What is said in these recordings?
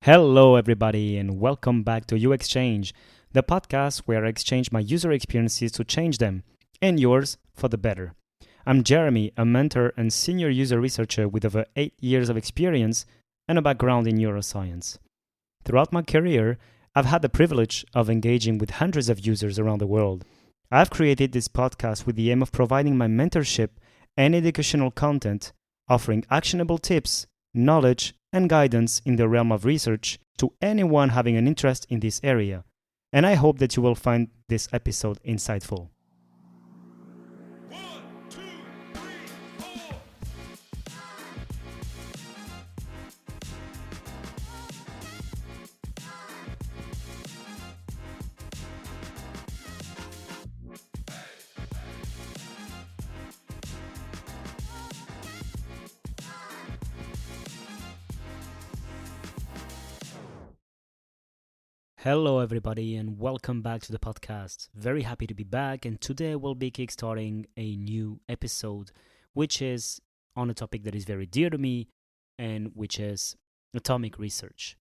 Hello, everybody, and welcome back to You Exchange, the podcast where I exchange my user experiences to change them, and yours for the better. I'm Jeremy, a mentor and senior user researcher with over 8 years of experience and a background in neuroscience. Throughout my career, I've had the privilege of engaging with hundreds of users around the world. I've created this podcast with the aim of providing my mentorship and educational content, offering actionable tips, knowledge, and guidance in the realm of research to anyone having an interest in this area. And I hope that you will find this episode insightful. Hello, everybody, and welcome back to the podcast. Very happy to be back, and today we'll be kickstarting a new episode, which is on a topic that is very dear to me, and which is atomic research.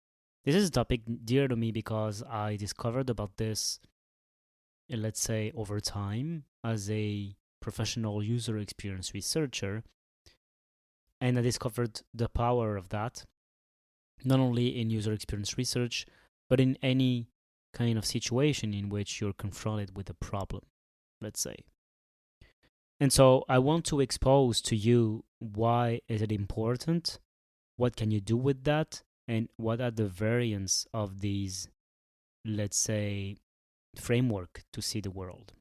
This is a topic dear to me because I discovered about this, let's say, over time as a professional user experience researcher, and I discovered the power of that, not only in user experience research, but in any kind of situation in which you're confronted with a problem, let's say. And so I want to expose to you why is it important, what can you do with that, and what are the variants of these, let's say, framework to see the world.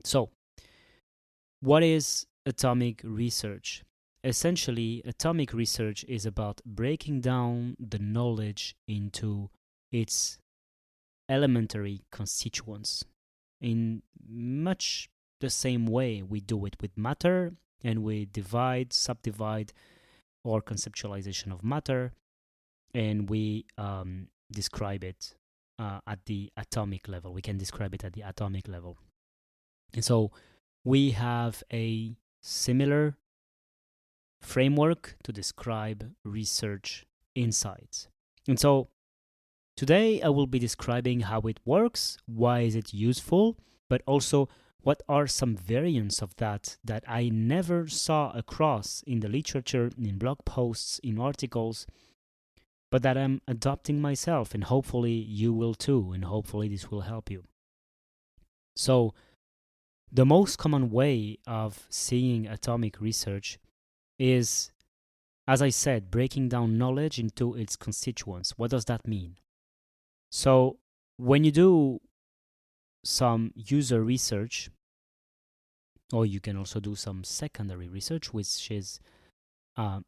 So, what is atomic research? Essentially, atomic research is about breaking down the knowledge into its elementary constituents in much the same way we do it with matter, and we divide, subdivide, or conceptualization of matter, and we describe it at the atomic level. We can describe it at the atomic level. And so we have a similar framework to describe research insights. And so today, I will be describing how it works, why is it useful, but also what are some variants of that I never saw across in the literature, in blog posts, in articles, but that I'm adopting myself, and hopefully you will too, and hopefully this will help you. So, the most common way of seeing atomic research is, as I said, breaking down knowledge into its constituents. What does that mean? So when you do some user research, or you can also do some secondary research, which is a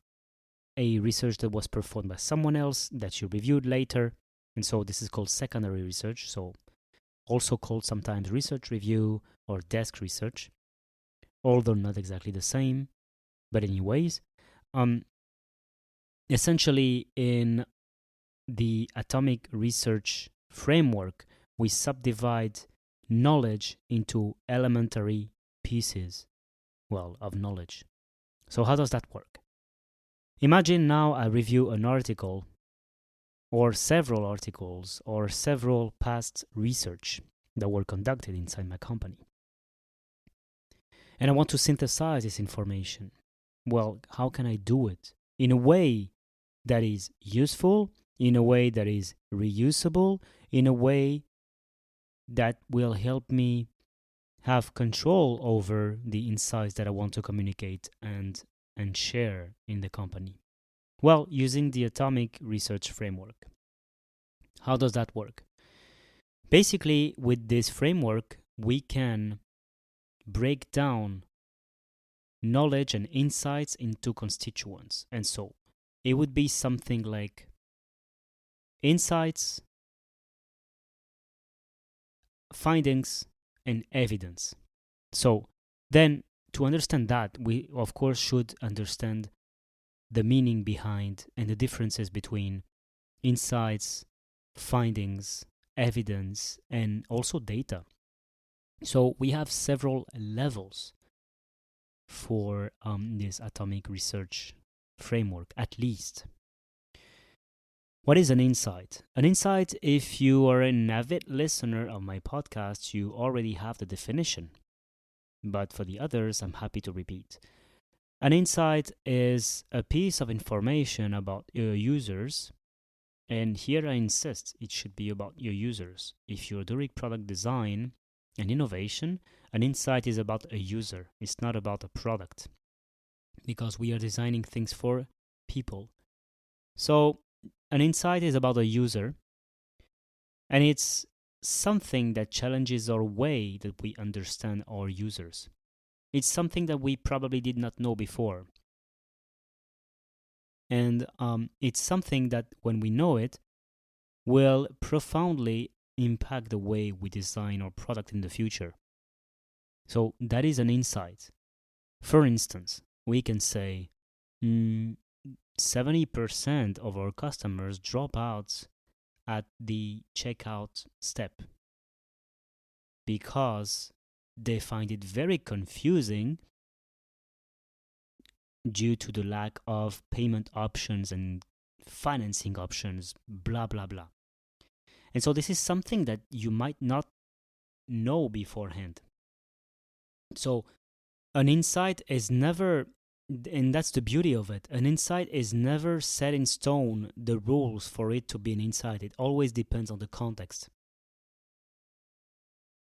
research that was performed by someone else that you reviewed later. And so this is called secondary research, so also called sometimes research review or desk research, although not exactly the same. But anyways, essentially in the atomic research framework, we subdivide knowledge into elementary pieces, of knowledge. So how does that work? Imagine now I review an article, or several articles, or several past research that were conducted inside my company. And I want to synthesize this information. Well, how can I do it in a way that is useful, in a way that is reusable, in a way that will help me have control over the insights that I want to communicate and share in the company? Well, using the atomic research framework. How does that work? Basically, with this framework, we can break down knowledge and insights into constituents. And so it would be something like insights, findings, and evidence. So then, to understand that, we of course should understand the meaning behind and the differences between insights, findings, evidence, and also data. So we have several levels for this atomic research framework, at least. What is an insight? An insight, if you are an avid listener of my podcast, you already have the definition. But for the others, I'm happy to repeat. An insight is a piece of information about your users. And here I insist it should be about your users. If you're doing product design and innovation, an insight is about a user. It's not about a product. Because we are designing things for people. So an insight is about a user, and it's something that challenges our way that we understand our users. It's something that we probably did not know before. And it's something that when we know it, will profoundly impact the way we design our product in the future. So that is an insight. For instance, we can say 70% of our customers drop out at the checkout step because they find it very confusing due to the lack of payment options and financing options, blah, blah, blah. And so this is something that you might not know beforehand. So an insight is never, and that's the beauty of it, an insight is never set in stone, the rules for it to be an insight. It always depends on the context.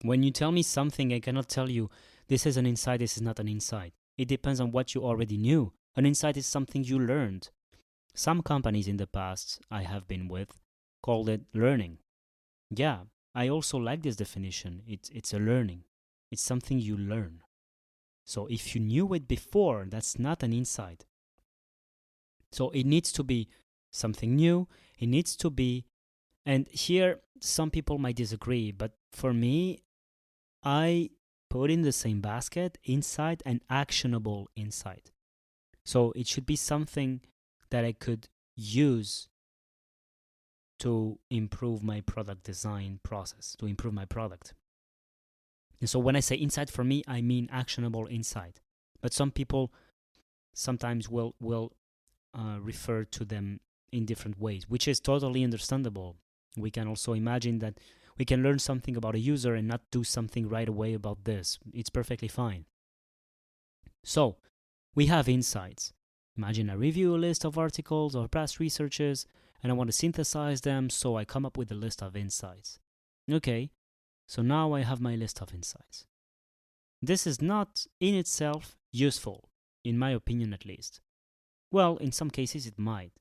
When you tell me something, I cannot tell you this is an insight, this is not an insight. It depends on what you already knew. An insight is something you learned. Some companies in the past I have been with called it learning. Yeah, I also like this definition. It's a learning. It's something you learn. So if you knew it before, that's not an insight. So it needs to be something new. It needs to be, and here some people might disagree, but for me, I put in the same basket insight and actionable insight. So it should be something that I could use to improve my product design process, to improve my product. And so when I say insight, for me, I mean actionable insight. But some people sometimes will refer to them in different ways, which is totally understandable. We can also imagine that we can learn something about a user and not do something right away about this. It's perfectly fine. So we have insights. Imagine I review a list of articles or past researches and I want to synthesize them, so I come up with a list of insights. Okay, so now I have my list of insights. This is not in itself useful, in my opinion at least. Well, in some cases it might,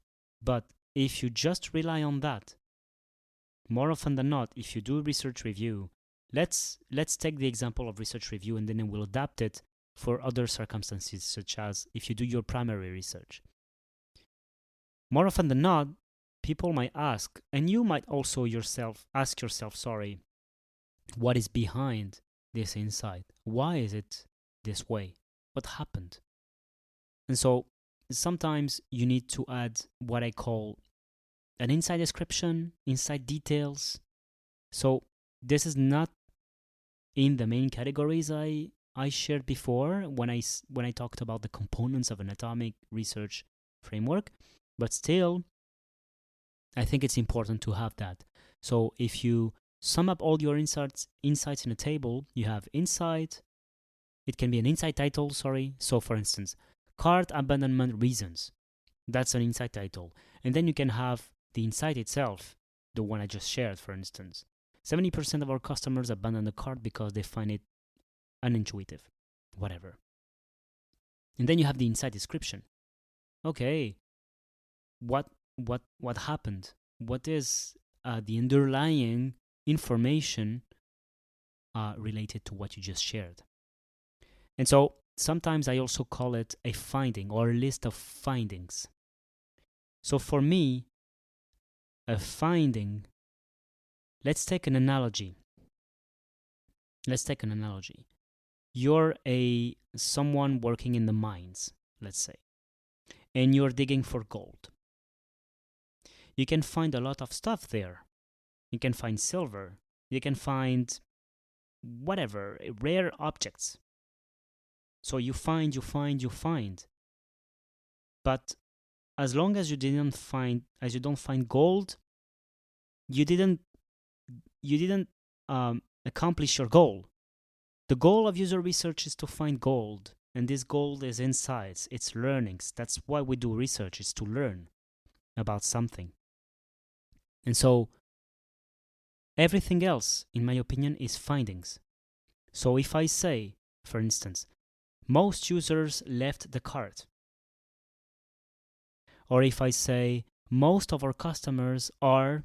but if you just rely on that, more often than not, if you do research review, let's take the example of research review and then we'll adapt it for other circumstances, such as if you do your primary research. More often than not, people might ask, and you might also ask yourself, what is behind this insight? Why is it this way? What happened? And so sometimes you need to add what I call an insight description, insight details. So this is not in the main categories I shared before when I talked about the components of an atomic research framework, but still, I think it's important to have that. So if you sum up all your insights in a table, you have insight. It can be an insight title, So for instance, cart abandonment reasons. That's an insight title. And then you can have the insight itself, the one I just shared, for instance. 70% of our customers abandon the cart because they find it unintuitive, whatever. And then you have the insight description. Okay, what happened? What is the underlying information related to what you just shared? And so sometimes I also call it a finding or a list of findings. So for me, a finding, let's take an analogy. You're someone working in the mines, let's say, and you're digging for gold. You can find a lot of stuff there. You can find silver. You can find whatever, rare objects. So you find. But as long as you don't find gold, you didn't accomplish your goal. The goal of user research is to find gold, and this gold is insights, it's learnings. That's why we do research, is to learn about something. And so everything else, in my opinion, is findings. So if I say, for instance, most users left the cart, or if I say most of our customers are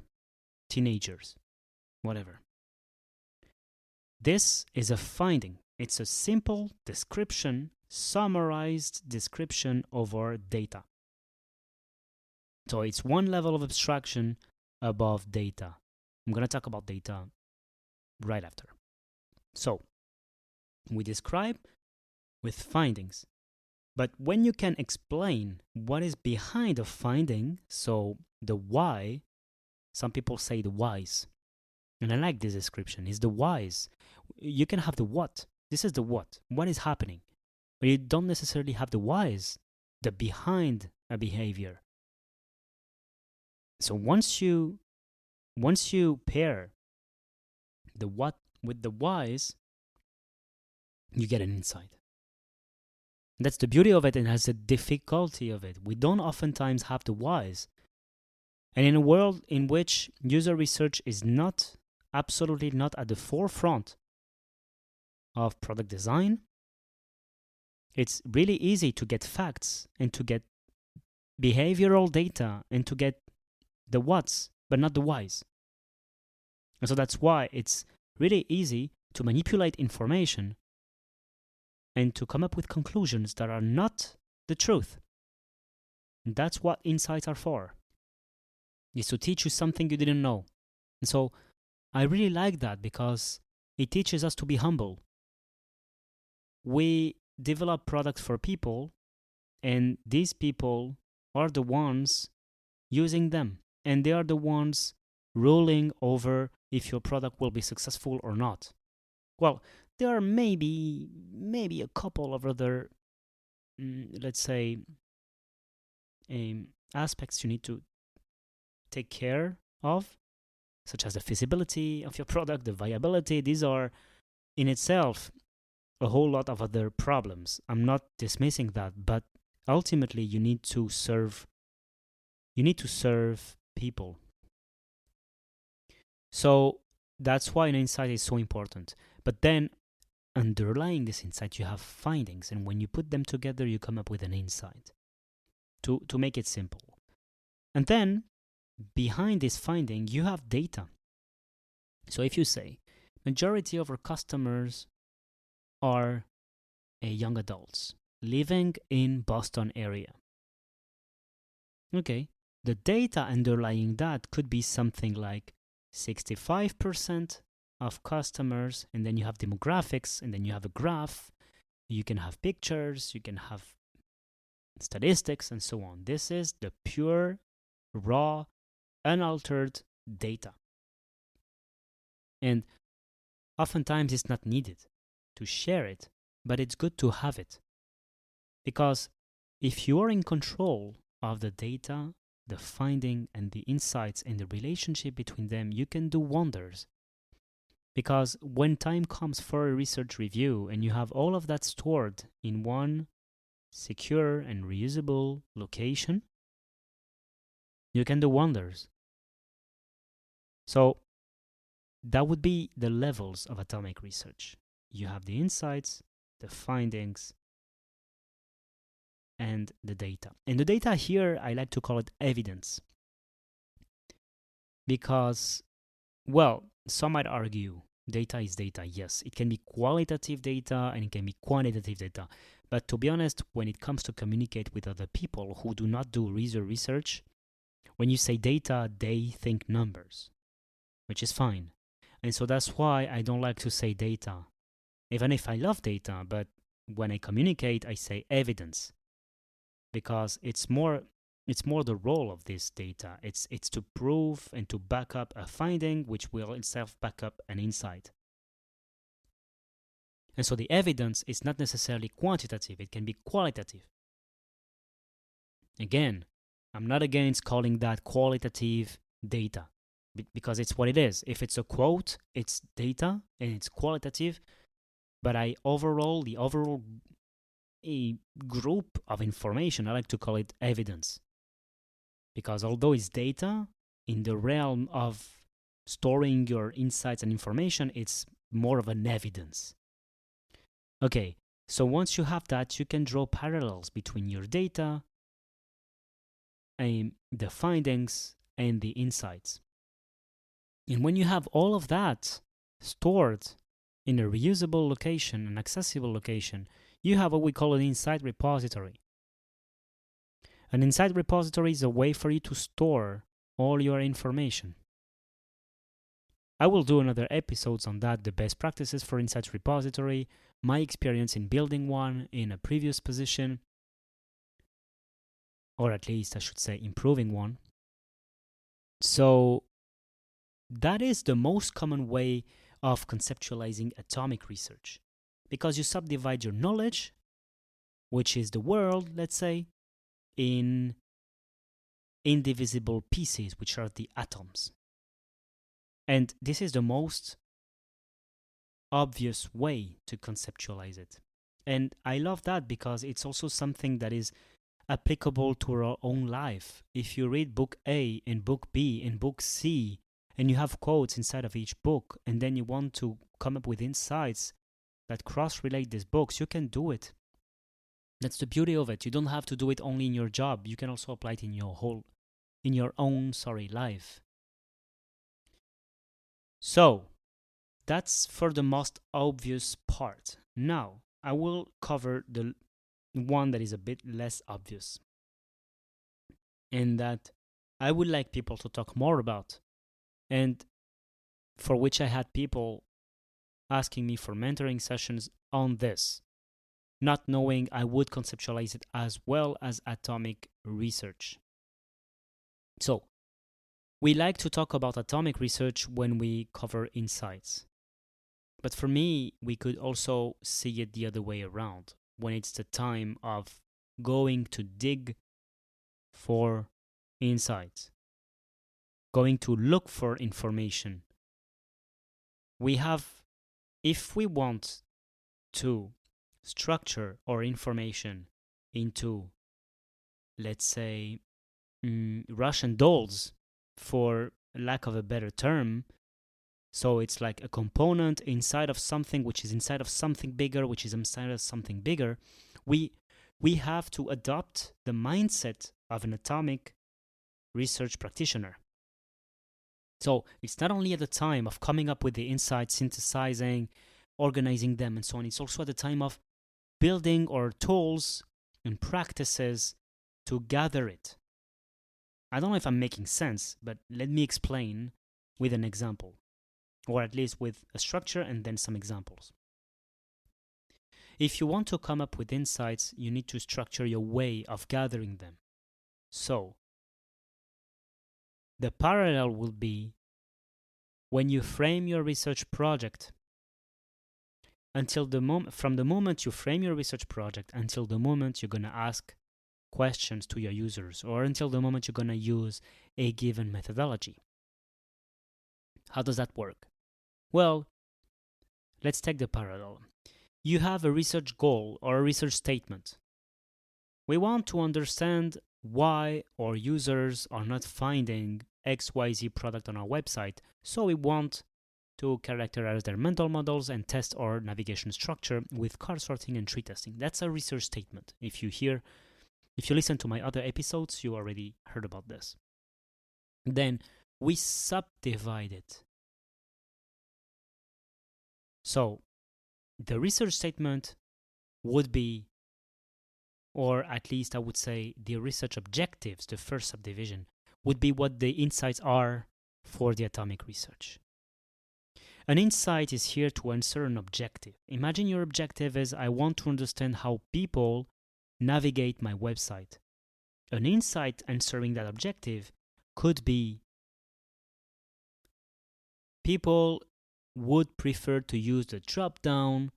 teenagers, whatever, this is a finding. It's a simple description, summarized description of our data. So it's one level of abstraction above data. I'm going to talk about data right after. So we describe with findings. But when you can explain what is behind a finding, so the why, some people say the whys, and I like this description, is the whys. You can have the what. This is the what. What is happening? But you don't necessarily have the whys, the behind a behavior. So once you pair the what with the whys, you get an insight. That's the beauty of it, and has the difficulty of it. We don't oftentimes have the whys. And in a world in which user research is absolutely not at the forefront of product design, it's really easy to get facts and to get behavioral data and to get the whats, but not the whys. And so that's why it's really easy to manipulate information and to come up with conclusions that are not the truth. And that's what insights are for, is to teach you something you didn't know. And so I really like that because it teaches us to be humble. We develop products for people, and these people are the ones using them, and they are the ones ruling over if your product will be successful or not. Well, there are maybe a couple of other, let's say, aspects you need to take care of, such as the feasibility of your product, the viability. These are in itself a whole lot of other problems. I'm not dismissing that, but ultimately you need to serve people. So that's why an insight is so important. But then underlying this insight, you have findings, and when you put them together, you come up with an insight, to make it simple. And then behind this finding, you have data. So if you say majority of our customers are young adults living in Boston area, okay, the data underlying that could be something like 65% of customers, and then you have demographics, and then you have a graph, you can have pictures, you can have statistics, and so on. This is the pure, raw, unaltered data. And oftentimes it's not needed to share it, but it's good to have it. Because if you are in control of the data, the finding, and the insights, and the relationship between them, you can do wonders. Because when time comes for a research review and you have all of that stored in one secure and reusable location, you can do wonders. So that would be the levels of atomic research. You have the insights, the findings, and the data. And the data here, I like to call it evidence. Because, well, some might argue data is data. Yes, it can be qualitative data and it can be quantitative data. But to be honest, when it comes to communicate with other people who do not do research, when you say data, they think numbers, which is fine. And so that's why I don't like to say data, even if I love data, but when I communicate, I say evidence. Because it's more the role of this data. It's to prove and to back up a finding, which will itself back up an insight. And so the evidence is not necessarily quantitative, it can be qualitative. Again, I'm not against calling that qualitative data because it's what it is. If it's a quote, it's data and it's qualitative. But the overall a group of information, I like to call it evidence. Because although it's data, in the realm of storing your insights and information, it's more of an evidence. Okay, so once you have that, you can draw parallels between your data and the findings and the insights. And when you have all of that stored in a reusable location, an accessible location, you have what we call an insight repository. An insight repository is a way for you to store all your information. I will do another episodes on that, the best practices for insights repository, my experience in building one in a previous position, or at least I should say improving one. So that is the most common way of conceptualizing atomic research, because you subdivide your knowledge, which is the world, let's say, in indivisible pieces, which are the atoms. And this is the most obvious way to conceptualize it. And I love that because it's also something that is applicable to our own life. If you read book A and book B and book C, and you have quotes inside of each book, and then you want to come up with insights that cross-relate these books, you can do it. That's the beauty of it. You don't have to do it only in your job. You can also apply it in your own life. So, that's for the most obvious part. Now, I will cover the one that is a bit less obvious, and that I would like people to talk more about, and for which I had people asking me for mentoring sessions on this, not knowing I would conceptualize it as well as atomic research. So, we like to talk about atomic research when we cover insights. But for me, we could also see it the other way around, when it's the time of going to dig for insights, going to look for information. If we want to structure our information into, let's say, Russian dolls, for lack of a better term, so it's like a component inside of something, which is inside of something bigger, which is inside of something bigger, we have to adopt the mindset of an atomic research practitioner. So it's not only at the time of coming up with the insights, synthesizing, organizing them, and so on, it's also at the time of building our tools and practices to gather it. I don't know if I'm making sense, but let me explain with an example, or at least with a structure and then some examples. If you want to come up with insights, you need to structure your way of gathering them. So, the parallel will be when you frame your research project, from the moment you frame your research project until the moment you're going to ask questions to your users, or until the moment you're going to use a given methodology. How does that work? Well, let's take the parallel. You have a research goal or a research statement. We want to understand why our users are not finding XYZ product on our website, so we want to characterize their mental models and test our navigation structure with card sorting and tree testing. That's a research statement. If you listen to my other episodes, you already heard about this. Then we subdivide it. So the research statement would be, or at least I would say the research objectives, the first subdivision, would be what the insights are for the atomic research. An insight is here to answer an objective. Imagine your objective is, I want to understand how people navigate my website. An insight answering that objective could be, people would prefer to use the drop-down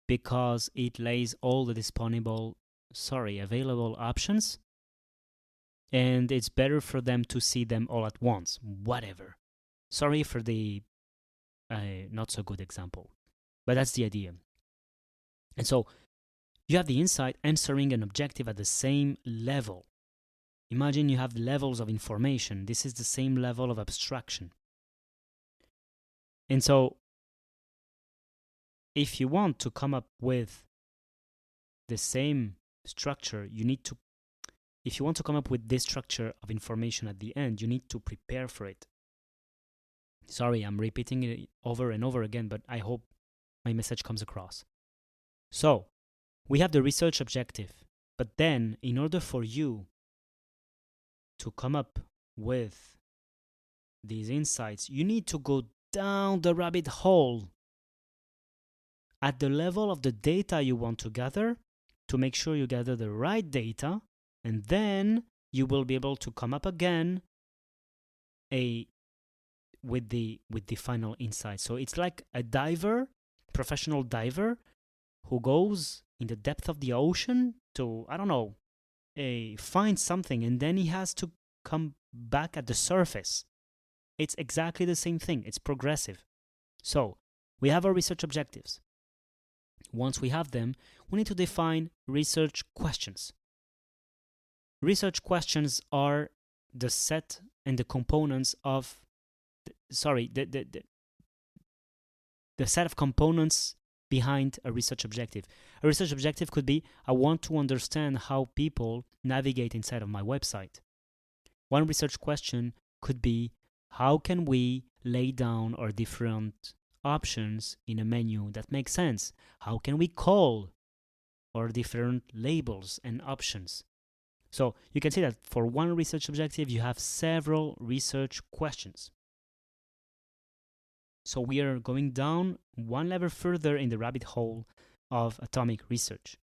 because it lays all the available options, and it's better for them to see them all at once. Whatever. Sorry for the not so good example, but that's the idea. And so you have the insight answering an objective at the same level. Imagine you have levels of information. This is the same level of abstraction. And so if you want to come up with the same structure, if you want to come up with this structure of information at the end, you need to prepare for it. Sorry, I'm repeating it over and over again, but I hope my message comes across. So, we have the research objective, but then in order for you to come up with these insights, you need to go down the rabbit hole at the level of the data you want to gather to make sure you gather the right data, and then you will be able to come up again with the final insight. So it's like a diver, professional diver, who goes in the depth of the ocean to, I don't know, find something, and then he has to come back at the surface. It's exactly the same thing. It's progressive. So we have our research objectives. Once we have them, we need to define research questions. Research questions are the set and the components of, the set of components behind a research objective. A research objective could be, I want to understand how people navigate inside of my website. One research question could be, how can we lay down our different options in a menu that makes sense? How can we call our different labels and options? So you can see that for one research objective, you have several research questions. So we are going down one level further in the rabbit hole of atomic research.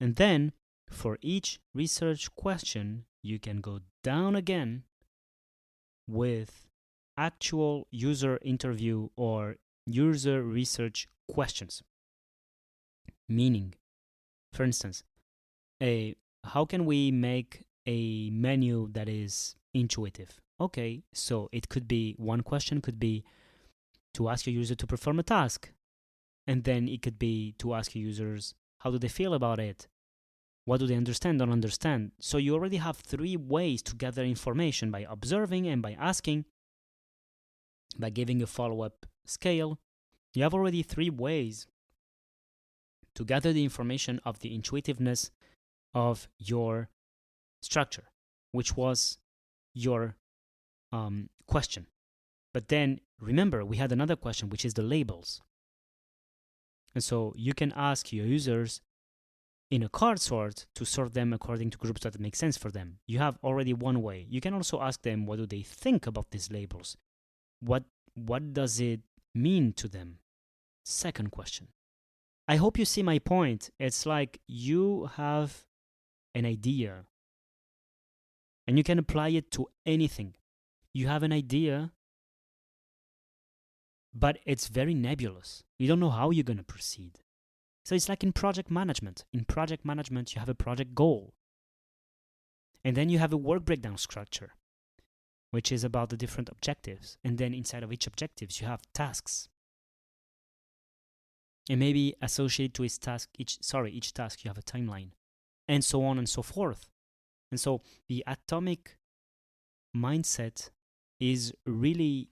And then for each research question, you can go down again with actual user interview or user research questions. Meaning, for instance, how can we make a menu that is intuitive? Okay, so it could be, one question could be to ask your user to perform a task. And then it could be to ask your users, how do they feel about it? What do they understand, don't understand? So you already have 3 ways to gather information: by observing and by asking, by giving a follow-up scale. You have already 3 ways to gather the information of the intuitiveness of your structure, which was your question. But then remember, we had another question, which is the labels. And so you can ask your users in a card sort to sort them according to groups that make sense for them. You have already one way. You can also ask them, what do they think about these labels? What does it mean to them? Second question. I hope you see my point. It's like you have an idea and you can apply it to anything. You have an idea, but it's very nebulous. You don't know how you're going to proceed. So it's like in project management. In project management, you have a project goal. And then you have a work breakdown structure, which is about the different objectives. And then inside of each objectives, you have tasks. And maybe associated to each task, each task, you have a timeline. And so on and so forth. And so the atomic mindset is really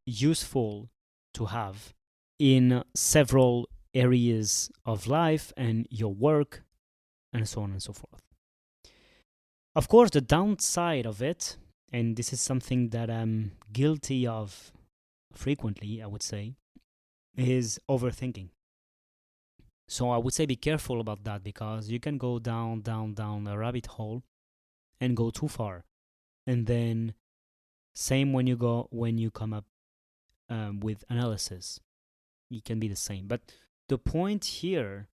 useful to have in several areas of life and your work, and so on and so forth. Of course, the downside of it, and this is something that I'm guilty of frequently, I would say, is overthinking. So I would say be careful about that, because you can go down a rabbit hole and go too far. And then same when you come up with analysis, it can be the same. But the point here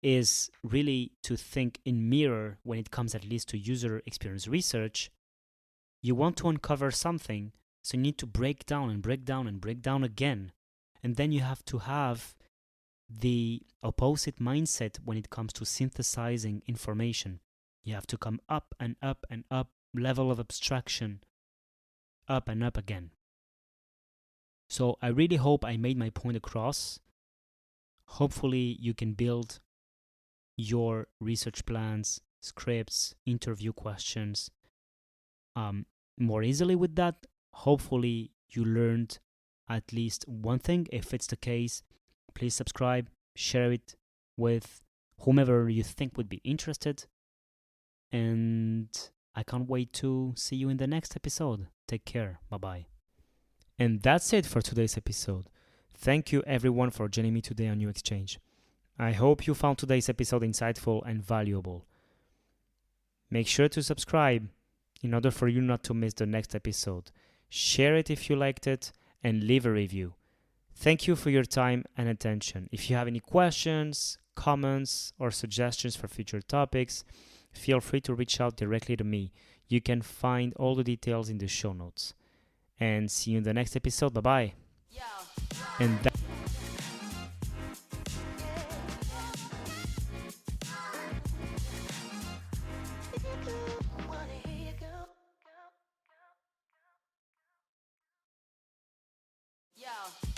is really to think in mirror when it comes at least to user experience research. You want to uncover something, so you need to break down and break down and break down again. And then you have to have the opposite mindset when it comes to synthesizing information. You have to come up and up and up, level of abstraction, up and up again. So I really hope I made my point across. Hopefully, you can build your research plans, scripts, interview questions more easily with that. Hopefully, you learned at least one thing. If it's the case, please subscribe, share it with whomever you think would be interested. And I can't wait to see you in the next episode. Take care. Bye bye. And that's it for today's episode. Thank you everyone for joining me today on New Exchange. I hope you found today's episode insightful and valuable. Make sure to subscribe in order for you not to miss the next episode. Share it if you liked it and leave a review. Thank you for your time and attention. If you have any questions, comments, or suggestions for future topics, feel free to reach out directly to me. You can find all the details in the show notes. And see you in the next episode. Bye bye. And Yo.